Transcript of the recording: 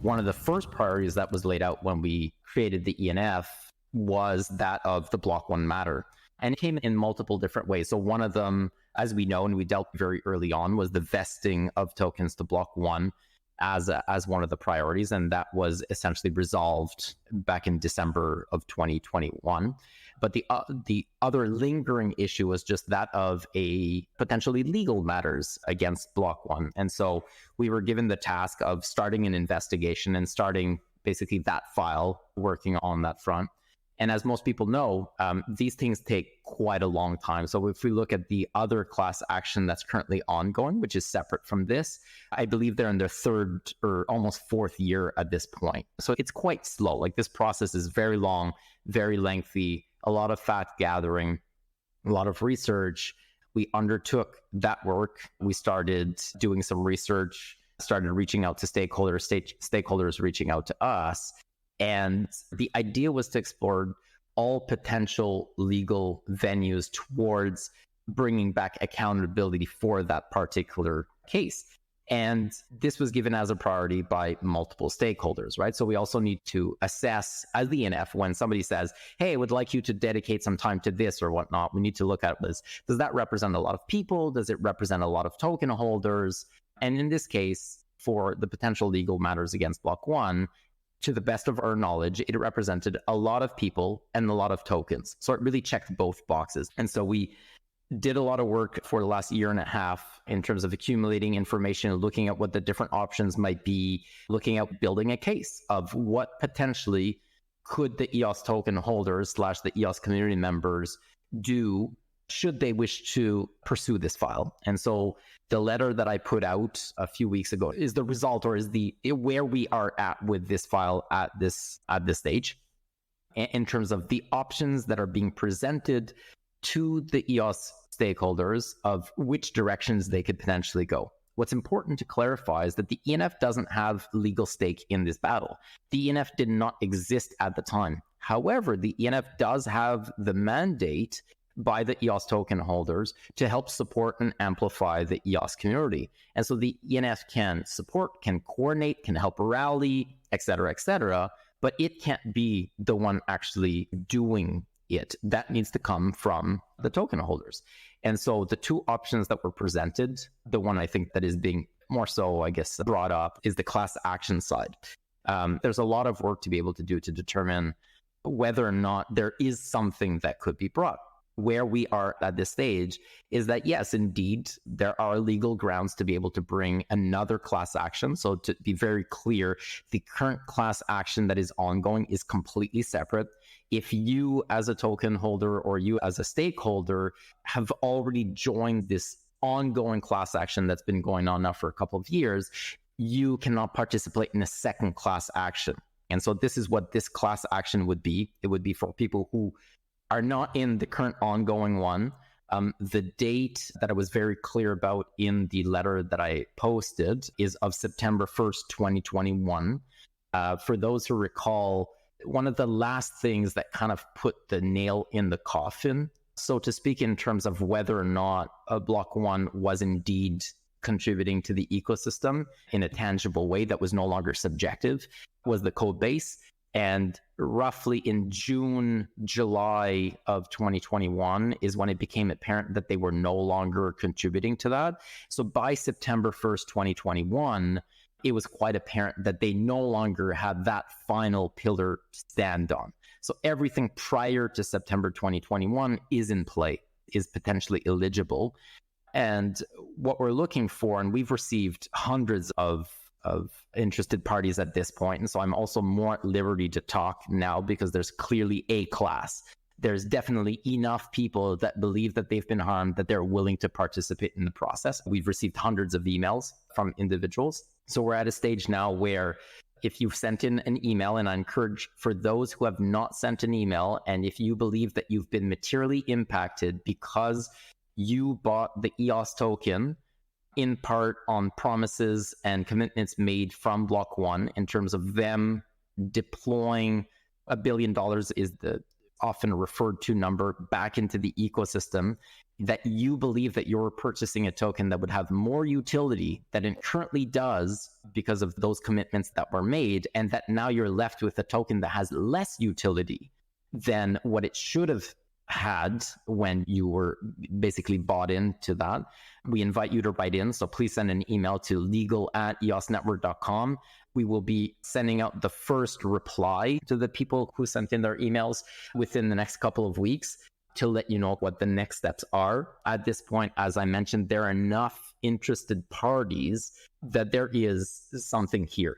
one of the first priorities that was laid out when we created the ENF was that of the Block.One matter. And it came in multiple different ways. So one of them, as we know, and we dealt very early on, was the vesting of tokens to Block.One as one of the priorities. And that was essentially resolved back in December of 2021. But the other lingering issue was just that of a potentially legal matters against Block.One. And so we were given the task of starting an investigation and starting basically that file, working on that front. And as most people know, these things take quite a long time. So if we look at the other class action that's currently ongoing, which is separate from this, I believe they're in their third or almost fourth year at this point. So it's quite slow. Like, this process is very long, very lengthy, a lot of fact gathering, a lot of research. We undertook that work. We started doing some research, started reaching out to stakeholders reaching out to us. And the idea was to explore all potential legal venues towards bringing back accountability for that particular case. And this was given as a priority by multiple stakeholders, right? So we also need to assess as the ENF when somebody says, hey, I would like you to dedicate some time to this or whatnot. We need to look at this. Does that represent a lot of people? Does it represent a lot of token holders? And in this case, for the potential legal matters against Block.One, to the best of our knowledge, it represented a lot of people and a lot of tokens. So it really checked both boxes. And so we did a lot of work for the last year and a half in terms of accumulating information, looking at what the different options might be, looking at building a case of what potentially could the EOS token holders / the EOS community members do should they wish to pursue this file. And so the letter that I put out a few weeks ago is the result, or is the where we are at with this file at this stage in terms of the options that are being presented to the EOS stakeholders of which directions they could potentially go. What's important to clarify is that the ENF doesn't have legal stake in this battle. The ENF did not exist at the time. However, the ENF does have the mandate by the EOS token holders to help support and amplify the EOS community. And so the ENF can support, can coordinate, can help rally, et cetera, but it can't be the one actually doing it. That needs to come from the token holders. And so the two options that were presented, the one I think that is being more so, I guess, brought up is the class action side. There's a lot of work to be able to do to determine whether or not there is something that could be brought. Where we are at this stage is that, yes, indeed, there are legal grounds to be able to bring another class action. So to be very clear, the current class action that is ongoing is completely separate. If you as a token holder or you as a stakeholder have already joined this ongoing class action that's been going on now for a couple of years, you cannot participate in a second class action. And so this is what this class action would be. It would be for people who are not in the current ongoing one. The date that I was very clear about in the letter that I posted is of September 1st, 2021. For those who recall, one of the last things that kind of put the nail in the coffin, so to speak, in terms of whether or not Block.One was indeed contributing to the ecosystem in a tangible way that was no longer subjective, was the code base. And roughly in June, July of 2021 is when it became apparent that they were no longer contributing to that. So by September 1st, 2021, it was quite apparent that they no longer had that final pillar to stand on. So everything prior to September 2021 is in play, is potentially eligible. And what we're looking for, and we've received hundreds of interested parties at this point. And so I'm also more at liberty to talk now because there's clearly a class. There's definitely enough people that believe that they've been harmed that they're willing to participate in the process. We've received hundreds of emails from individuals. So we're at a stage now where if you've sent in an email, and I encourage for those who have not sent an email, and if you believe that you've been materially impacted because you bought the EOS token in part on promises and commitments made from Block.One in terms of them deploying $1 billion is the often referred to number back into the ecosystem. that you believe that you're purchasing a token that would have more utility than it currently does because of those commitments that were made, and that now you're left with a token that has less utility than what it should have had when you were basically bought into that, we invite you to write in. So please send an email to legal@eosnetwork.com. We will be sending out the first reply to the people who sent in their emails within the next couple of weeks to let you know what the next steps are. At this point, as I mentioned, there are enough interested parties that there is something here.